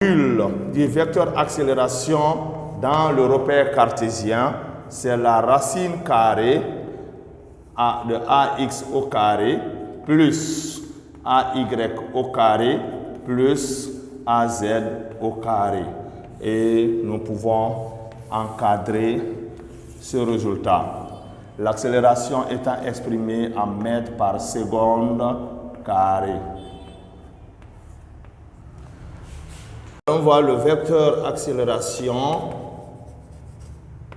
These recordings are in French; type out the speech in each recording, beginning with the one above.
Du vecteur accélération dans le repère cartésien, c'est la racine carrée de ax au carré plus ay au carré plus az au carré. Et nous pouvons encadrer ce résultat. L'accélération étant exprimée en mètres par seconde carré. On voit le vecteur accélération.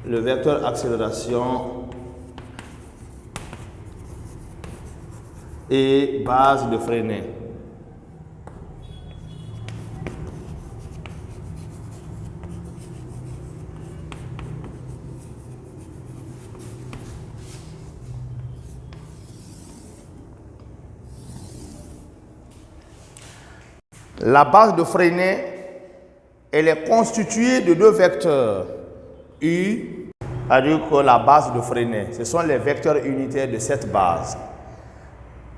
Le vecteur accélération et base de freinée. La base de freinée, elle est constituée de deux vecteurs. U, c'est-à-dire que la base de freinée, ce sont les vecteurs unitaires de cette base.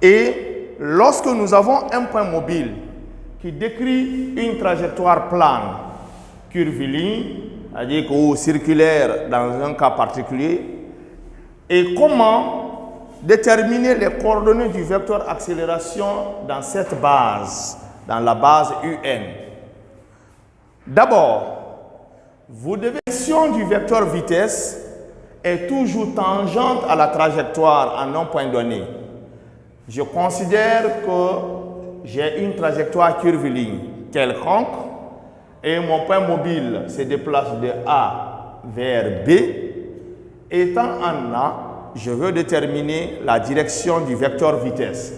Et lorsque nous avons un point mobile qui décrit une trajectoire plane, curviligne, c'est-à-dire ou circulaire dans un cas particulier, et comment déterminer les coordonnées du vecteur accélération dans cette base, dans la base UN. D'abord, vous devez, la direction du vecteur vitesse est toujours tangente à la trajectoire en un point donné. Je considère que j'ai une trajectoire curviligne quelconque et mon point mobile se déplace de A vers B. Étant en A, je veux déterminer la direction du vecteur vitesse.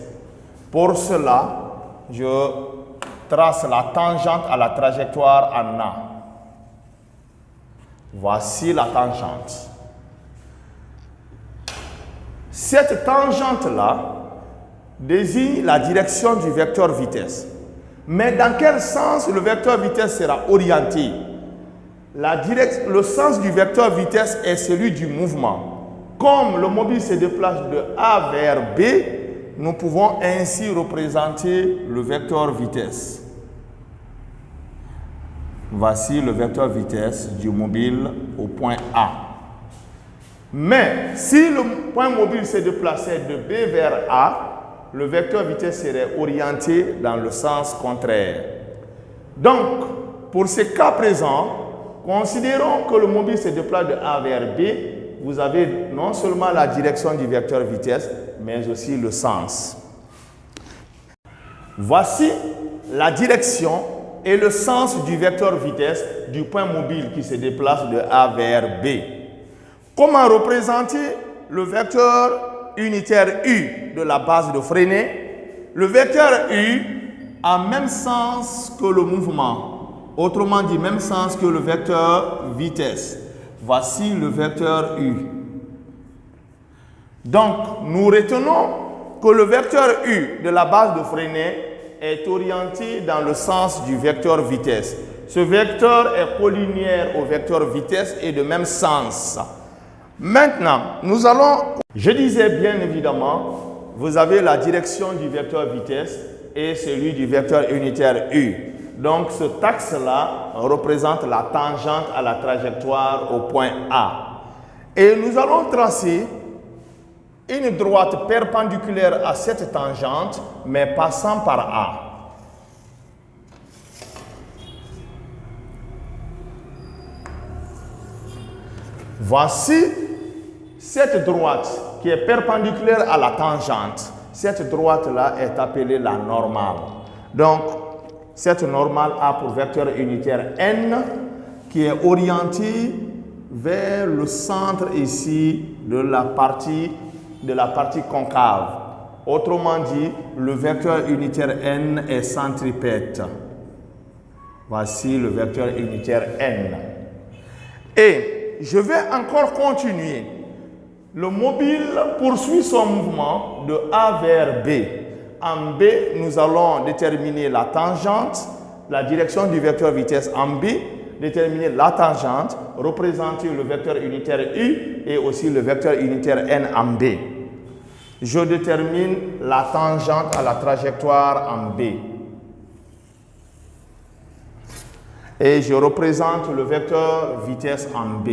Pour cela, je trace la tangente à la trajectoire en A. Voici la tangente. Cette tangente-là désigne la direction du vecteur vitesse. Mais dans quel sens le vecteur vitesse sera orienté? Le sens du vecteur vitesse est celui du mouvement. Comme le mobile se déplace de A vers B, nous pouvons ainsi représenter le vecteur vitesse. Voici le vecteur vitesse du mobile au point A. Mais si le point mobile se déplaçait de B vers A, le vecteur vitesse serait orienté dans le sens contraire. Donc, pour ce cas présent, considérons que le mobile se déplace de A vers B. Vous avez non seulement la direction du vecteur vitesse, mais aussi le sens. Voici la direction et le sens du vecteur vitesse du point mobile qui se déplace de A vers B. Comment représenter le vecteur unitaire U de la base de freinée? Le vecteur U a même sens que le mouvement, autrement dit même sens que le vecteur vitesse. Voici le vecteur U. Donc, nous retenons que le vecteur U de la base de freinée est orienté dans le sens du vecteur vitesse. Ce vecteur est collinéaire au vecteur vitesse et de même sens. Maintenant, nous allons... Je disais bien évidemment, vous avez la direction du vecteur vitesse et celui du vecteur unitaire U. Donc, cet axe-là représente la tangente à la trajectoire au point A. Et nous allons tracer une droite perpendiculaire à cette tangente, mais passant par A. Voici cette droite qui est perpendiculaire à la tangente. Cette droite-là est appelée la normale. Donc, cette normale a pour vecteur unitaire N qui est orientée vers le centre ici de la partie concave. Autrement dit, le vecteur unitaire N est centripète. Voici le vecteur unitaire N. Et je vais encore continuer. Le mobile poursuit son mouvement de A vers B. En B, nous allons déterminer la tangente, la direction du vecteur vitesse en B, déterminer la tangente, représenter le vecteur unitaire U et aussi le vecteur unitaire N en B. Je détermine la tangente à la trajectoire en B. Et je représente le vecteur vitesse en B.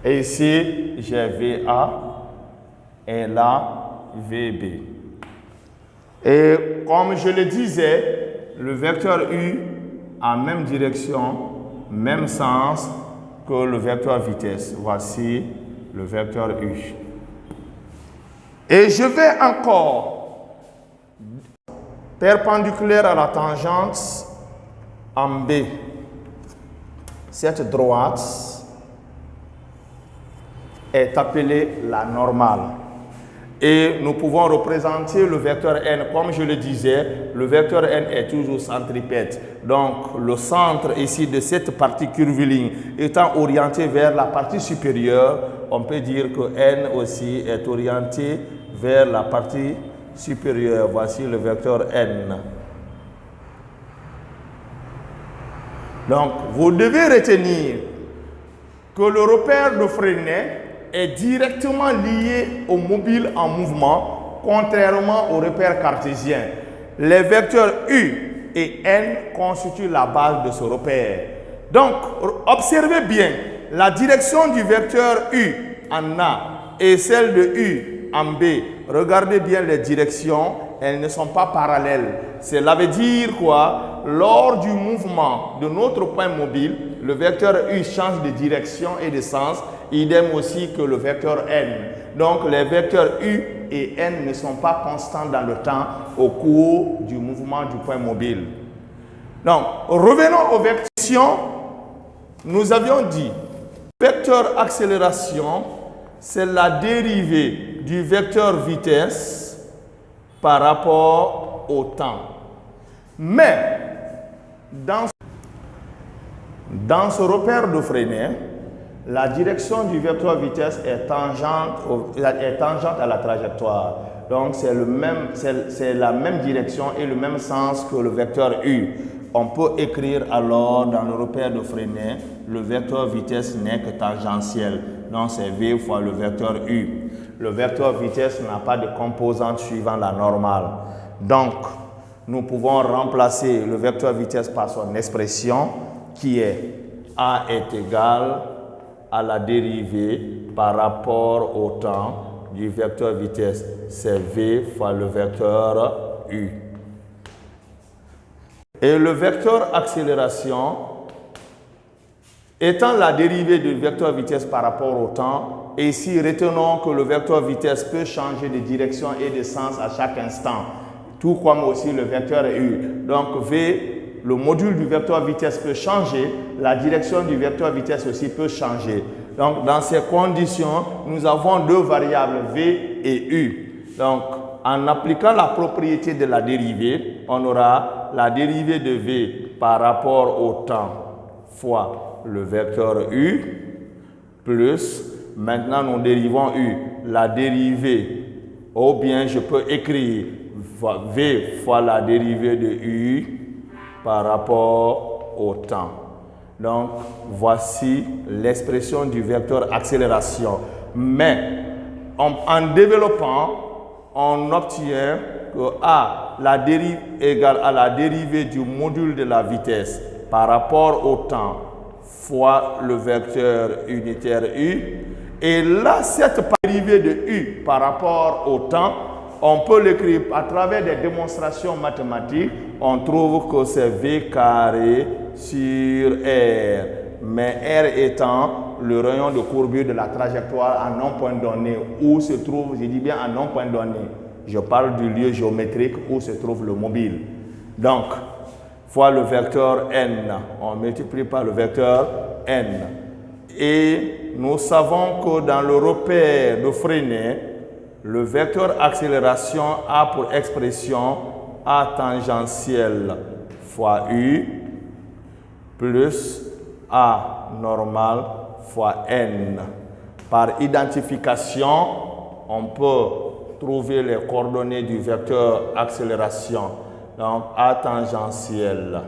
Et ici, j'ai VA et là, VB. Et comme je le disais, le vecteur U a même direction, même sens que le vecteur vitesse. Voici le vecteur U. Et je vais encore perpendiculaire à la tangente en B. Cette droite est appelée la normale. Et nous pouvons représenter le vecteur n, comme je le disais, le vecteur n est toujours centripète. Donc, le centre ici de cette partie curviligne étant orienté vers la partie supérieure, on peut dire que n aussi est orienté vers la partie supérieure. Voici le vecteur n. Donc, vous devez retenir que le repère de Freinet est directement lié au mobile en mouvement, contrairement au repère cartésien. Les vecteurs U et N constituent la base de ce repère. Donc, observez bien, la direction du vecteur U en A et celle de U en B. Regardez bien les directions, elles ne sont pas parallèles. Cela veut dire quoi? Lors du mouvement de notre point mobile, le vecteur U change de direction et de sens, idem aussi que le vecteur N. Donc, les vecteurs U et N ne sont pas constants dans le temps au cours du mouvement du point mobile. Donc, revenons aux vections. Nous avions dit, vecteur accélération, c'est la dérivée du vecteur vitesse par rapport au temps. Mais, dans ce repère de Freinet, la direction du vecteur vitesse est tangente à la trajectoire. Donc, c'est la même direction et le même sens que le vecteur U. On peut écrire alors dans le repère de Freinet, le vecteur vitesse n'est que tangentiel. Donc, c'est V fois le vecteur U. Le vecteur vitesse n'a pas de composante suivant la normale. Donc, nous pouvons remplacer le vecteur vitesse par son expression qui est A est égal à la dérivée par rapport au temps du vecteur vitesse. C'est V fois le vecteur U. Et le vecteur accélération étant la dérivée du vecteur vitesse par rapport au temps, et ici retenons que le vecteur vitesse peut changer de direction et de sens à chaque instant, tout comme aussi le vecteur U. Donc V, le module du vecteur vitesse peut changer, la direction du vecteur vitesse aussi peut changer. Donc, dans ces conditions, nous avons deux variables V et U. Donc, en appliquant la propriété de la dérivée, on aura la dérivée de V par rapport au temps fois le vecteur U plus, maintenant nous dérivons U, la dérivée, ou bien je peux écrire V fois la dérivée de U par rapport au temps. Donc, voici l'expression du vecteur accélération. Mais, en développant, on obtient que A, la dérive égale à la dérivée du module de la vitesse par rapport au temps fois le vecteur unitaire U. Et là, cette dérivée de U par rapport au temps, on peut l'écrire à travers des démonstrations mathématiques. On trouve que c'est V carré sur R. Mais R étant le rayon de courbure de la trajectoire à un point donné où se trouve, je dis bien à un point donné. Je parle du lieu géométrique où se trouve le mobile. Donc, fois le vecteur N. On multiplie par le vecteur N. Et nous savons que dans le repère de Freinet, le vecteur accélération a pour expression A tangentiel fois U plus A normal fois N. Par identification, on peut trouver les coordonnées du vecteur accélération. Donc A tangentiel.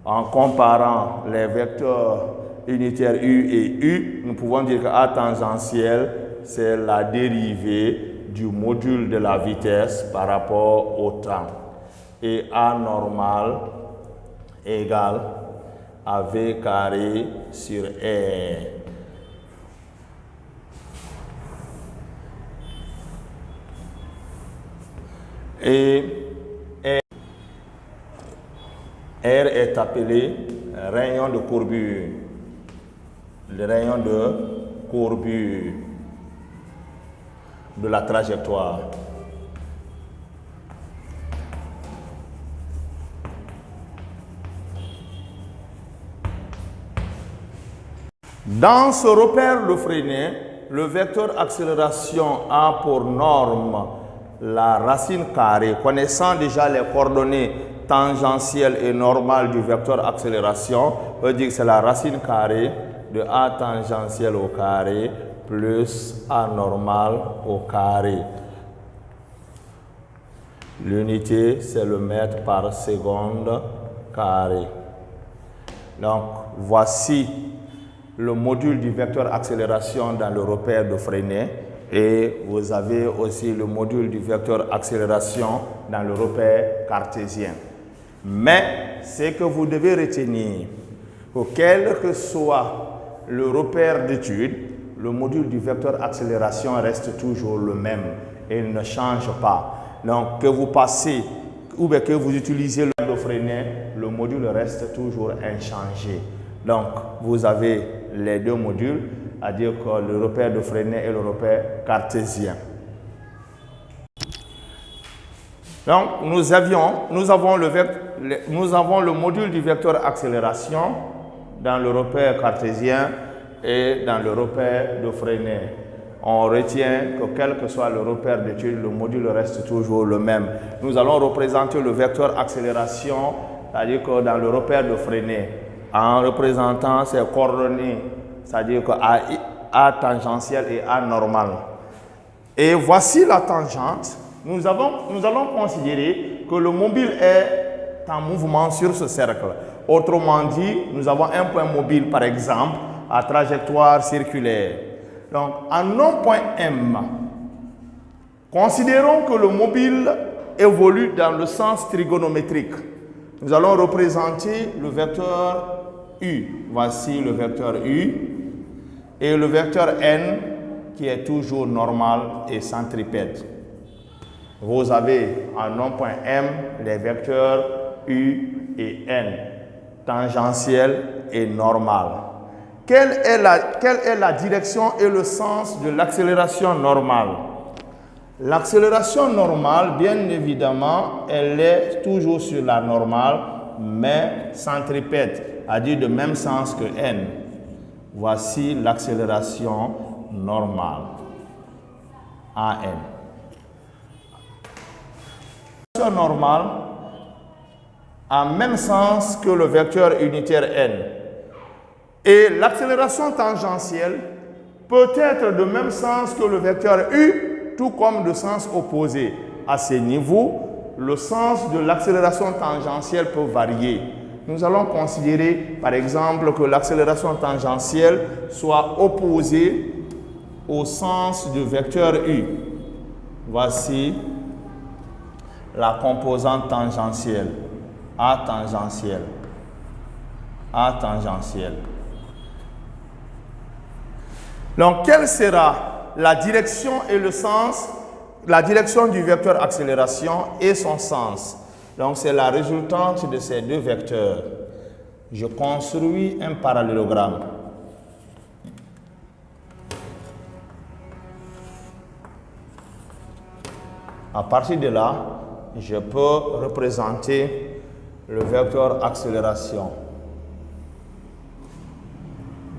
En comparant les vecteurs unitaires U et U, nous pouvons dire que A tangentiel c'est la dérivée du module de la vitesse par rapport au temps. Et A normal égale AV carré sur R. Et R est appelé rayon de courbure. Le rayon de courbure de la trajectoire. Dans ce repère de Freinet, le vecteur accélération a pour norme la racine carrée. Connaissant déjà les coordonnées tangentielles et normales du vecteur accélération, on veut dire que c'est la racine carrée de A tangentielle au carré plus A normal au carré. L'unité, c'est le mètre par seconde carré. Donc, voici le module du vecteur accélération dans le repère de Freinet. Et vous avez aussi le module du vecteur accélération dans le repère cartésien. Mais ce que vous devez retenir, que quel que soit le repère d'étude, le module du vecteur accélération reste toujours le même et il ne change pas. Donc, que vous passez ou bien que vous utilisez le de Freinet, le module reste toujours inchangé. Donc, vous avez les deux modules, c'est-à-dire que le repère de Freinet et le repère cartésien. Donc, nous avons le module du vecteur accélération dans le repère cartésien et dans le repère de Freinet. On retient que quel que soit le repère d'étude, le module reste toujours le même. Nous allons représenter le vecteur accélération, c'est-à-dire que dans le repère de Freinet, en représentant ses coordonnées, c'est-à-dire que A tangentielle et A normale. Et voici la tangente. Nous allons considérer que le mobile est en mouvement sur ce cercle. Autrement dit, nous avons un point mobile, par exemple, à trajectoire circulaire. Donc, en un point M, considérons que le mobile évolue dans le sens trigonométrique. Nous allons représenter le vecteur U. Voici le vecteur U. Et le vecteur N qui est toujours normal et centripète. Vous avez en un point M les vecteurs U et N, tangentiel et normal. Quelle est la direction et le sens de l'accélération normale? L'accélération normale, bien évidemment, elle est toujours sur la normale, mais centripète, c'est-à-dire de même sens que N. Voici l'accélération normale, AN. L'accélération normale a même sens que le vecteur unitaire N. Et l'accélération tangentielle peut être de même sens que le vecteur U, tout comme de sens opposé. À ce niveau, le sens de l'accélération tangentielle peut varier. Nous allons considérer, par exemple, que l'accélération tangentielle soit opposée au sens du vecteur U. Voici la composante tangentielle, A tangentielle, A tangentielle. Donc, quelle sera la direction et le sens, la direction du vecteur accélération et son sens? Donc, c'est la résultante de ces deux vecteurs. Je construis un parallélogramme. À partir de là, je peux représenter le vecteur accélération.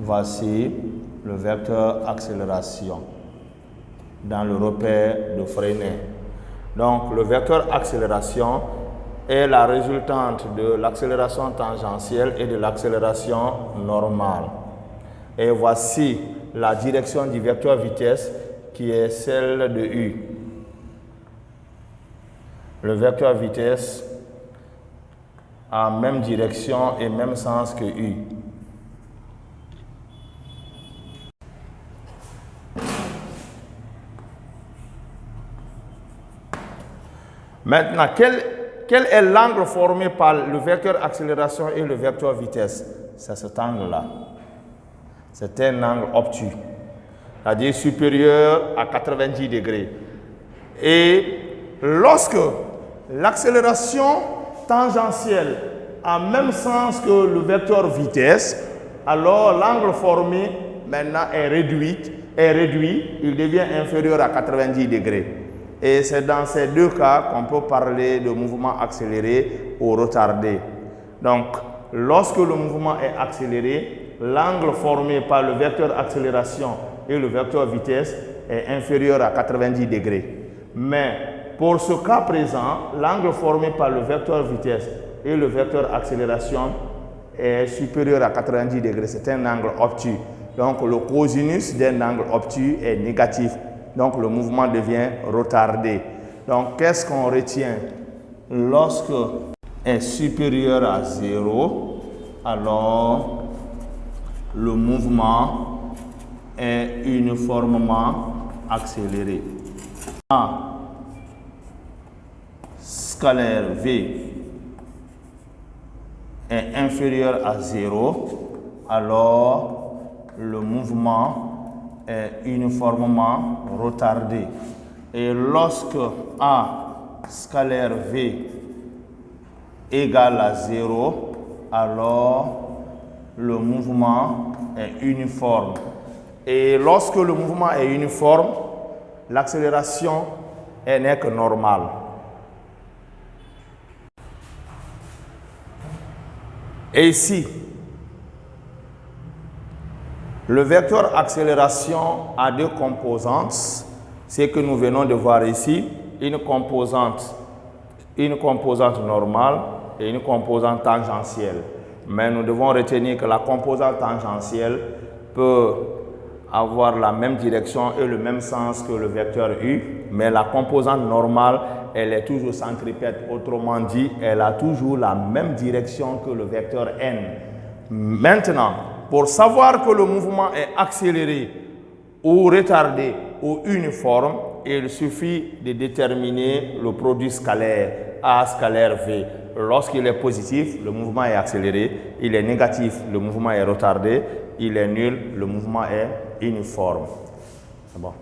Voici le vecteur accélération dans le repère de Freinet. Donc, le vecteur accélération est la résultante de l'accélération tangentielle et de l'accélération normale. Et voici la direction du vecteur vitesse qui est celle de U. Le vecteur vitesse a même direction et même sens que U. Maintenant, quel est l'angle formé par le vecteur accélération et le vecteur vitesse? C'est cet angle-là. C'est un angle obtus, c'est-à-dire supérieur à 90 degrés. Et lorsque l'accélération tangentielle a le même sens que le vecteur vitesse, alors l'angle formé maintenant est réduit, il devient inférieur à 90 degrés. Et c'est dans ces deux cas qu'on peut parler de mouvement accéléré ou retardé. Donc, lorsque le mouvement est accéléré, l'angle formé par le vecteur accélération et le vecteur vitesse est inférieur à 90 degrés. Mais pour ce cas présent, l'angle formé par le vecteur vitesse et le vecteur accélération est supérieur à 90 degrés. C'est un angle obtus. Donc, le cosinus d'un angle obtus est négatif. Donc, le mouvement devient retardé. Donc, qu'est-ce qu'on retient? Lorsque est supérieur à 0, alors le mouvement est uniformément accéléré. A scalaire V est inférieur à 0, alors le mouvement est uniformément retardé. Et lorsque A scalaire V égale à 0, alors le mouvement est uniforme. Et lorsque le mouvement est uniforme, l'accélération n'est que normale. Et ici, le vecteur accélération a deux composantes, c'est que nous venons de voir ici, une composante normale et une composante tangentielle. Mais nous devons retenir que la composante tangentielle peut avoir la même direction et le même sens que le vecteur U, mais la composante normale, elle est toujours centripète. Autrement dit, elle a toujours la même direction que le vecteur N. Maintenant, pour savoir que le mouvement est accéléré ou retardé ou uniforme, il suffit de déterminer le produit scalaire A scalaire V. Lorsqu'il est positif, le mouvement est accéléré. Il est négatif, le mouvement est retardé. Il est nul, le mouvement est uniforme. C'est bon.